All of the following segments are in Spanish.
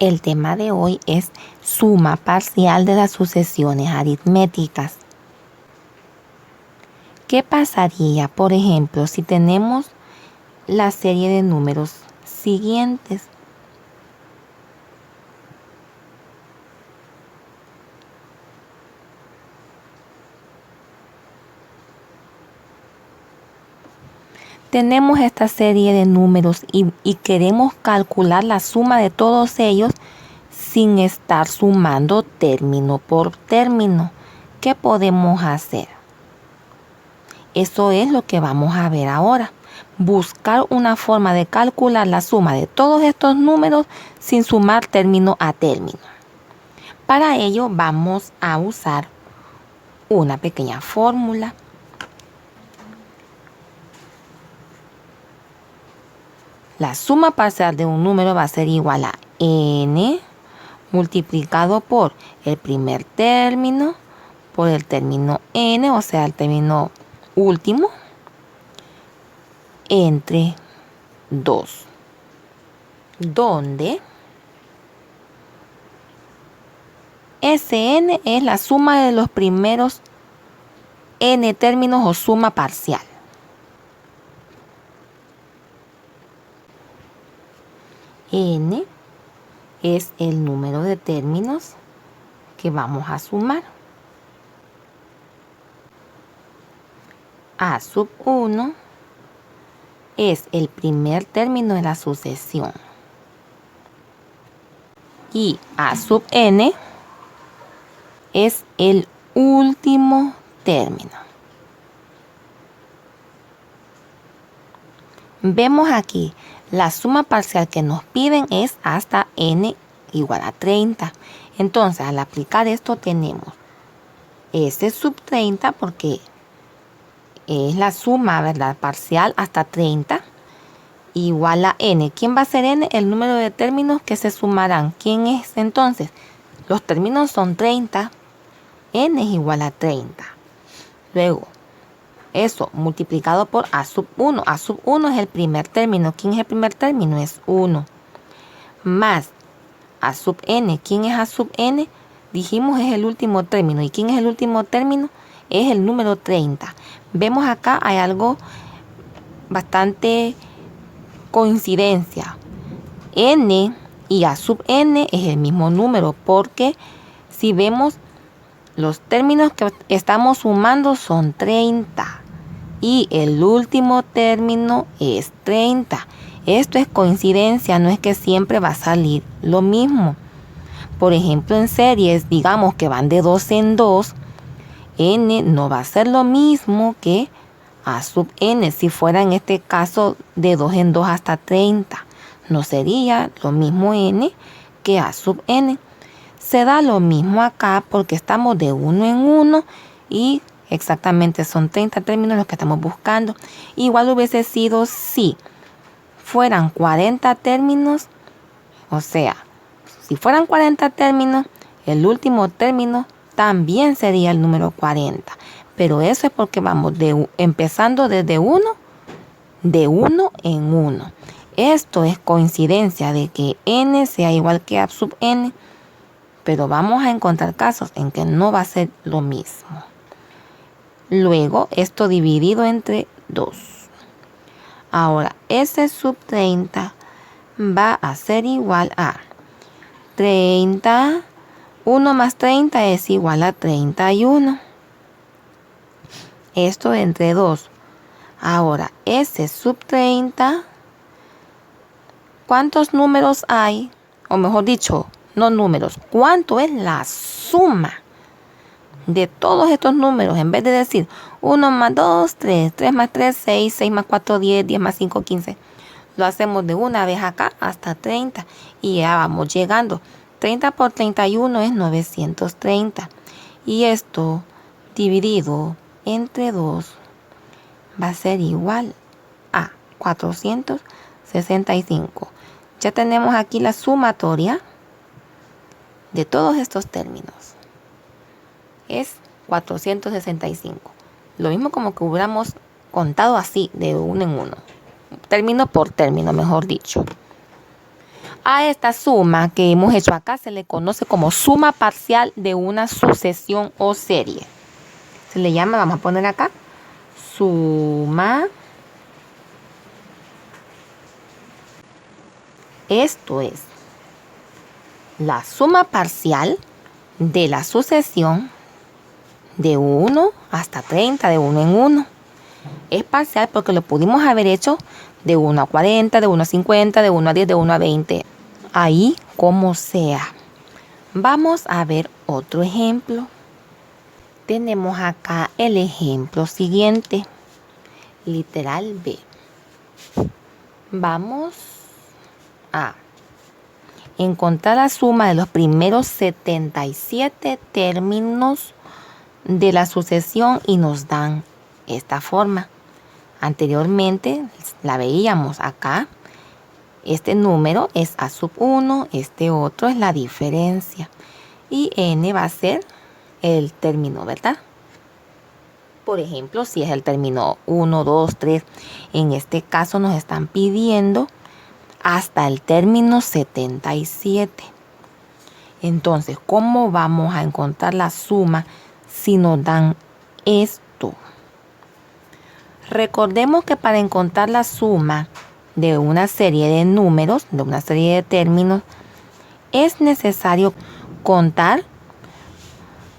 El tema de hoy es suma parcial de las sucesiones aritméticas. ¿Qué pasaría, por ejemplo, si tenemos la serie de números siguientes? Tenemos esta serie de números y queremos calcular la suma de todos ellos sin estar sumando término por término. ¿Qué podemos hacer? Eso es lo que vamos a ver ahora. Buscar una forma de calcular la suma de todos estos números sin sumar término a término. Para ello vamos a usar una pequeña fórmula. La suma parcial de un número va a ser igual a n multiplicado por el primer término, por el término n, o sea, el término último, entre 2, donde Sn es la suma de los primeros n términos o suma parcial. N es el número de términos que vamos a sumar. A sub 1 es el primer término de la sucesión. Y A sub n es el último término. Vemos aquí, la suma parcial que nos piden es hasta n igual a 30. Entonces, al aplicar esto tenemos S sub 30 porque es la suma, ¿verdad?, parcial hasta 30 igual a n. ¿Quién va a ser n? El número de términos que se sumarán. ¿Quién es entonces? Los términos son 30. N es igual a 30. Luego, eso multiplicado por A sub 1. A sub 1 es el primer término. ¿Quién es el primer término? Es 1. Más A sub n. ¿Quién es A sub n? Dijimos es el último término. ¿Y quién es el último término? Es el número 30. Vemos acá hay algo bastante coincidencia. N y A sub n es el mismo número porque si vemos los términos que estamos sumando son 30 y el último término es 30. Esto es coincidencia, no es que siempre va a salir lo mismo. Por ejemplo, en series, digamos que van de 2 en 2, n no va a ser lo mismo que A sub n. Si fuera en este caso de 2 en 2 hasta 30, no sería lo mismo n que A sub n. Se da lo mismo acá porque estamos de 1 en 1 y exactamente son 30 términos los que estamos buscando. Igual hubiese sido si fueran 40 términos, o sea, si fueran 40 términos, el último término también sería el número 40. Pero eso es porque vamos empezando desde 1, de 1 en 1. Esto es coincidencia de que n sea igual que A sub n, pero vamos a encontrar casos en que no va a ser lo mismo. Luego, esto dividido entre 2. Ahora, S sub 30 va a ser igual a 30. 1 más 30 es igual a 31. Esto entre 2. Ahora, S sub 30. ¿Cuántos números hay? O mejor dicho, no números. ¿Cuánto es la suma de todos estos números? En vez de decir 1 más 2, 3, 3 más 3, 6, 6 más 4, 10, 10 más 5, 15. Lo hacemos de una vez acá hasta 30 y ya vamos llegando. 30 por 31 es 930. Y esto dividido entre 2 va a ser igual a 465. Ya tenemos aquí la sumatoria de todos estos términos. Es 465. Lo mismo como que hubiéramos contado así, de uno en uno. Término por término, mejor dicho. A esta suma que hemos hecho acá se le conoce como suma parcial de una sucesión o serie. Se le llama, vamos a poner acá, suma. Esto es la suma parcial de la sucesión de 1 hasta 30, de 1 en 1. Es parcial porque lo pudimos haber hecho de 1 a 40, de 1 a 50, de 1 a 10, de 1 a 20. Ahí como sea. Vamos a ver otro ejemplo. Tenemos acá el ejemplo siguiente. Literal B. Vamos a encontrar la suma de los primeros 77 términos de la sucesión y nos dan esta forma. Anteriormente la veíamos acá. Este número es A sub 1, este otro es la diferencia. Y n va a ser el término, ¿verdad? Por ejemplo, si es el término 1, 2, 3, en este caso nos están pidiendo hasta el término 77. Entonces, ¿cómo vamos a encontrar la suma si nos dan esto? Recordemos que para encontrar la suma de una serie de números, de una serie de términos, es necesario contar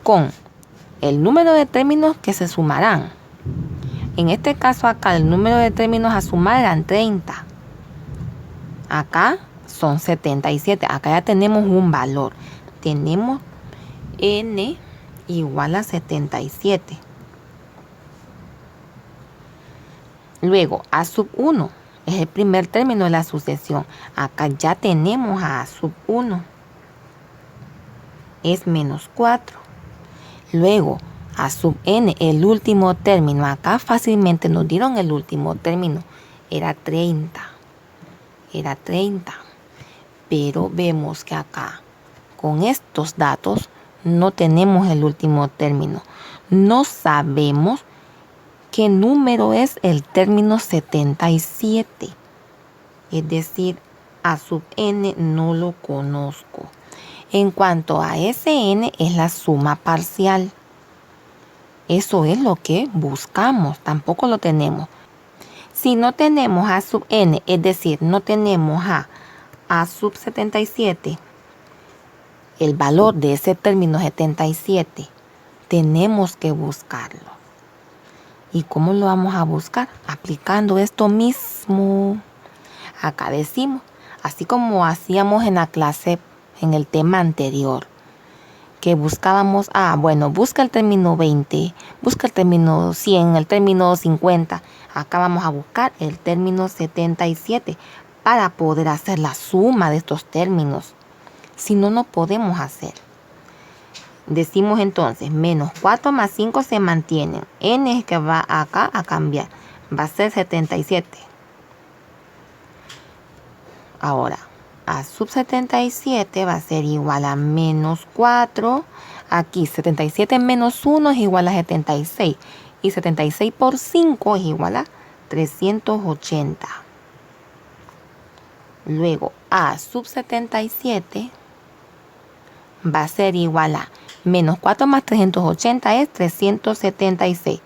con el número de términos que se sumarán. En este caso acá el número de términos a sumar eran 30. Acá son 77. Acá ya tenemos un valor. Tenemos n igual a 77. Luego, A sub 1 es el primer término de la sucesión. Acá ya tenemos a A sub 1. Es menos 4. Luego, A sub n, el último término. Acá fácilmente nos dieron el último término. Era 30. Era 30. Pero vemos que acá, con estos datos, no tenemos el último término. No sabemos qué número es el término 77. Es decir, A sub n no lo conozco. En cuanto a Sn, es la suma parcial. Eso es lo que buscamos. Tampoco lo tenemos. Si no tenemos A sub n, es decir, no tenemos A sub 77, el valor de ese término 77, tenemos que buscarlo. ¿Y cómo lo vamos a buscar? Aplicando esto mismo. Acá decimos, así como hacíamos en la clase, en el tema anterior, que buscábamos, busca el término 20, busca el término 100, el término 50. Acá vamos a buscar el término 77 para poder hacer la suma de estos términos. Si no, no podemos hacer. Decimos entonces, menos 4 más 5 se mantienen. N es que va acá a cambiar. Va a ser 77. Ahora, A sub 77 va a ser igual a menos 4. Aquí 77 menos 1 es igual a 76. Y 76 por 5 es igual a 380. Luego, A sub 77 va a ser igual a menos 4 más 380 es 376.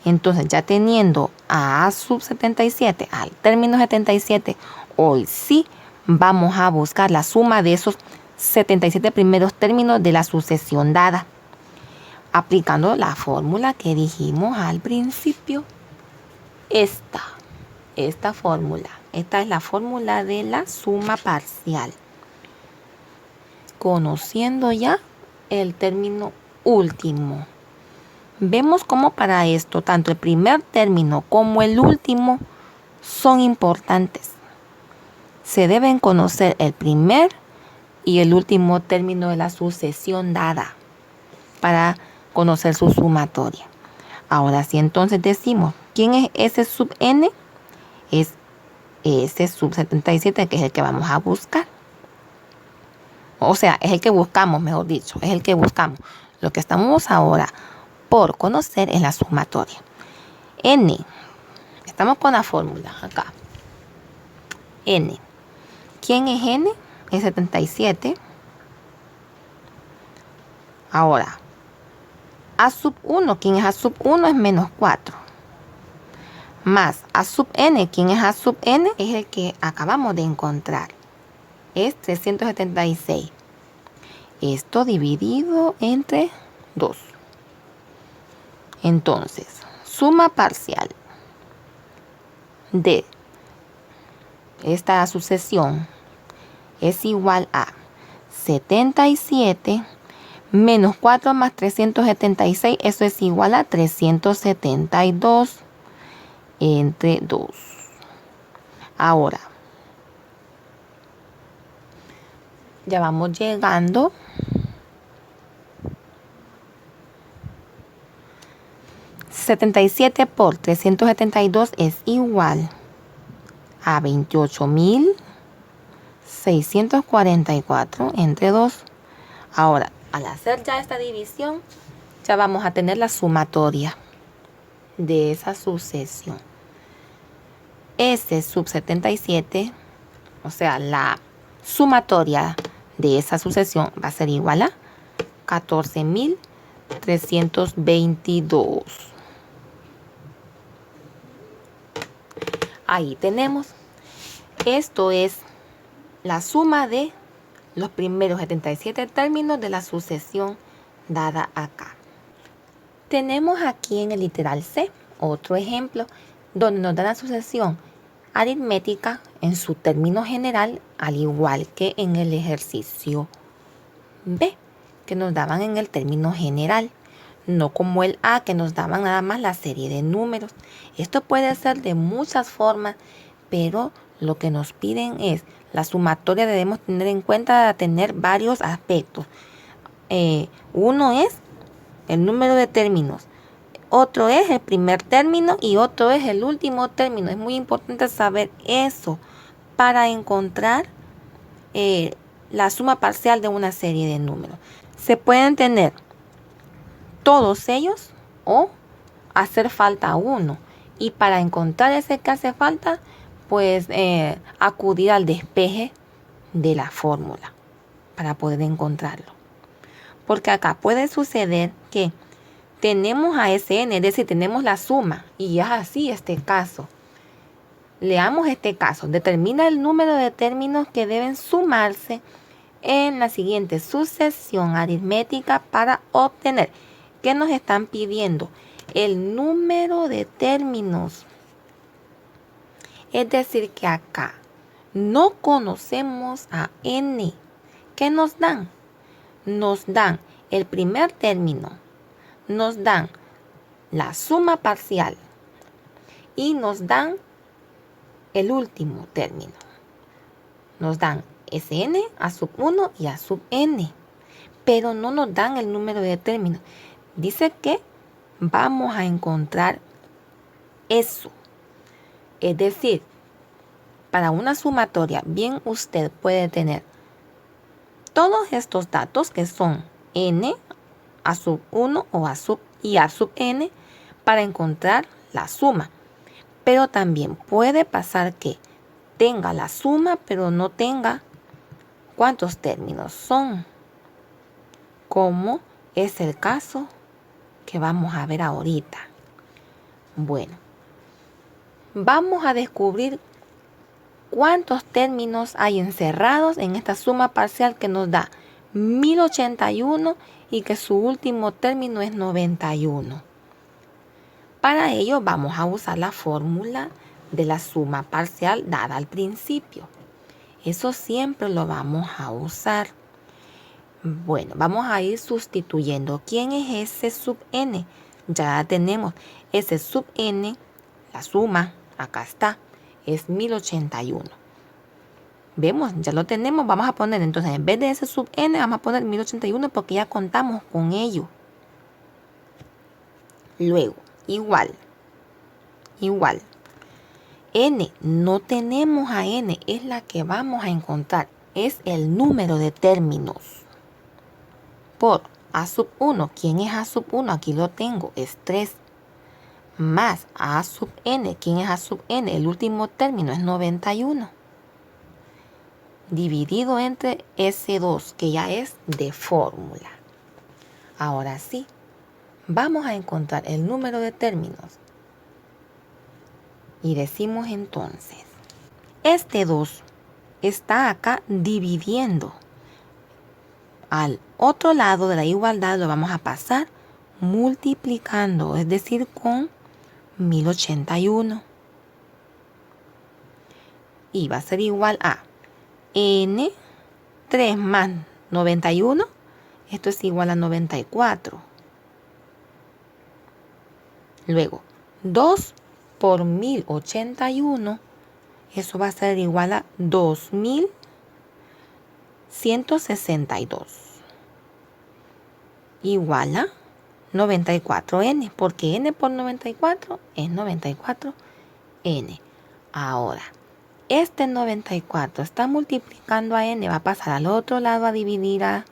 Entonces, ya teniendo a sub 77 al término 77, hoy sí vamos a buscar la suma de esos 77 primeros términos de la sucesión dada, aplicando la fórmula que dijimos al principio. Esta fórmula. Esta es la fórmula de la suma parcial. Conociendo ya el término último. Vemos cómo para esto tanto el primer término como el último son importantes. Se deben conocer el primer y el último término de la sucesión dada para conocer su sumatoria. Ahora sí, entonces decimos, ¿quién es S sub n? Es S sub 77, que es el que vamos a buscar. O sea, es el que buscamos, mejor dicho, es el que buscamos. Lo que estamos ahora por conocer es la sumatoria. N, estamos con la fórmula acá. N, ¿quién es N? es 77. Ahora, A sub 1, ¿quién es A sub 1? Es menos 4. Más A sub n, ¿quién es A sub n? Es el que acabamos de encontrar. Es 376. Esto dividido entre 2. Entonces, suma parcial de esta sucesión es igual a 77 menos 4 más 376. Eso es igual a 372 entre 2. Ahora, ya vamos llegando. 77 por 372 es igual a 28.644 entre 2. Ahora, al hacer ya esta división, ya vamos a tener la sumatoria de esa sucesión. S sub 77, o sea, la sumatoria de esa sucesión va a ser igual a 14.322. Ahí tenemos. Esto es la suma de los primeros 77 términos de la sucesión dada acá. Tenemos aquí en el literal C otro ejemplo donde nos da la sucesión aritmética en su término general, al igual que en el ejercicio B, que nos daban en el término general, no como el A, que nos daban nada más la serie de números. Esto puede ser de muchas formas, pero lo que nos piden es la sumatoria. Debemos tener en cuenta tener varios aspectos. Uno es el número de términos, otro es el primer término y otro es el último término. Es muy importante saber eso para encontrar la suma parcial de una serie de números. Se pueden tener todos ellos o hacer falta uno. Y para encontrar ese que hace falta, pues acudir al despeje de la fórmula para poder encontrarlo. Porque acá puede suceder que tenemos a Sn, es decir, tenemos la suma, y es así este caso. Leamos este caso. Determina el número de términos que deben sumarse en la siguiente sucesión aritmética para obtener. ¿Qué nos están pidiendo? El número de términos. Es decir, que acá no conocemos a n. ¿Qué nos dan? Nos dan el primer término, nos dan la suma parcial y nos dan el último término. Nos dan Sn, A sub 1 y A sub n, pero no nos dan el número de términos. Dice que vamos a encontrar eso. Es decir, para una sumatoria, bien usted puede tener todos estos datos que son n, A sub 1 o A sub y A sub n para encontrar la suma. Pero también puede pasar que tenga la suma, pero no tenga cuántos términos son, como es el caso que vamos a ver ahorita. Bueno, vamos a descubrir cuántos términos hay encerrados en esta suma parcial que nos da 1081 y que su último término es 91. Para ello vamos a usar la fórmula de la suma parcial dada al principio. Eso siempre lo vamos a usar. Bueno, vamos a ir sustituyendo. ¿Quién es S sub n? Ya la tenemos. S sub n, la suma, acá está, es 1081. Vemos, ya lo tenemos. Vamos a poner entonces, en vez de S sub n, vamos a poner 1081 porque ya contamos con ello. Luego, igual. N, no tenemos a n, es la que vamos a encontrar. Es el número de términos. Por A sub 1, ¿quién es A sub 1? Aquí lo tengo, es 3. Más A sub n, ¿quién es A sub n? El último término es 91. dividido entre S2, que ya es de fórmula. Ahora sí, vamos a encontrar el número de términos. Y decimos entonces, este 2 está acá dividiendo. Al otro lado de la igualdad lo vamos a pasar multiplicando, es decir, con 1081. Y va a ser igual a n3 más 91. Esto es igual a 94. Luego, 2 por 1081. Eso va a ser igual a 2162. Igual a 94n, porque n por 94 es 94n. Ahora, este 94 está multiplicando a n, va a pasar al otro lado a dividir a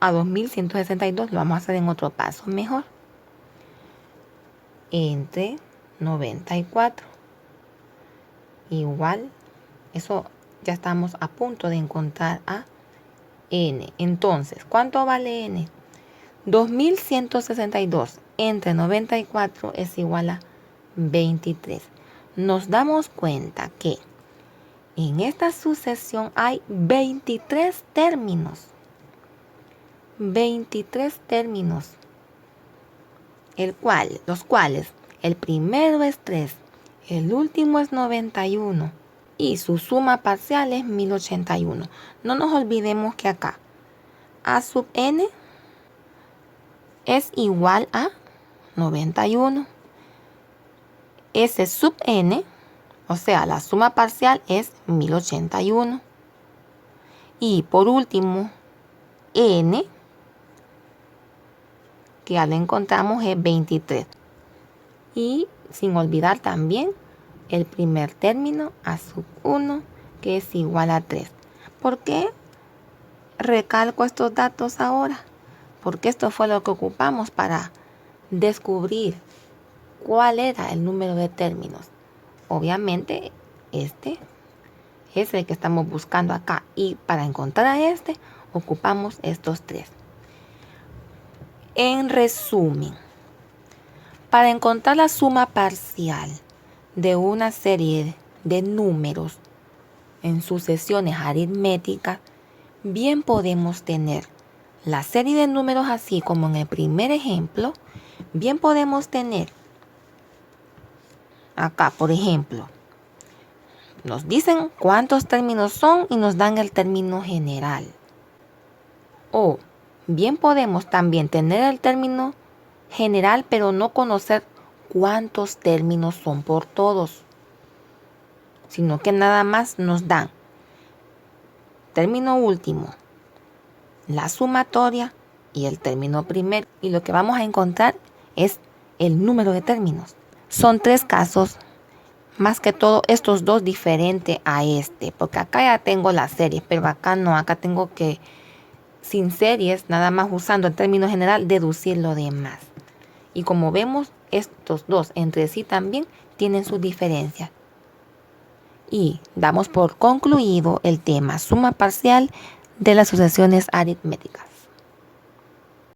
2162. Lo vamos a hacer en otro paso mejor. Entre 94 igual, eso ya estamos a punto de encontrar a n. Entonces, ¿cuánto vale n? 2162 entre 94 es igual a 23. Nos damos cuenta que en esta sucesión hay 23 términos. 23 términos. Los cuales el primero es 3, el último es 91 y su suma parcial es 1081. No nos olvidemos que acá a sub n es igual a 91. S sub n, o sea, la suma parcial es 1081. Y por último, n, que ya lo encontramos, es 23. Y sin olvidar también el primer término a sub 1, que es igual a 3. ¿Por qué recalco estos datos ahora? Porque esto fue lo que ocupamos para descubrir cuál era el número de términos. Obviamente este es el que estamos buscando acá, y para encontrar a este ocupamos estos 3. En resumen, para encontrar la suma parcial de una serie de números en sucesiones aritméticas, bien podemos tener la serie de números así como en el primer ejemplo. Bien podemos tener acá, por ejemplo, nos dicen cuántos términos son y nos dan el término general. O bien podemos también tener el término general, pero no conocer cuántos términos son por todos, sino que nada más nos dan término último, la sumatoria y el término primero. Y lo que vamos a encontrar es el número de términos. Son 3 casos, más que todo estos 2 diferentes a este, porque acá ya tengo la serie, pero acá no, acá tengo que, sin series, nada más usando el término general, deducir lo demás. Y como vemos, estos 2 entre sí también tienen sus diferencias. Y damos por concluido el tema suma parcial de las sucesiones aritméticas.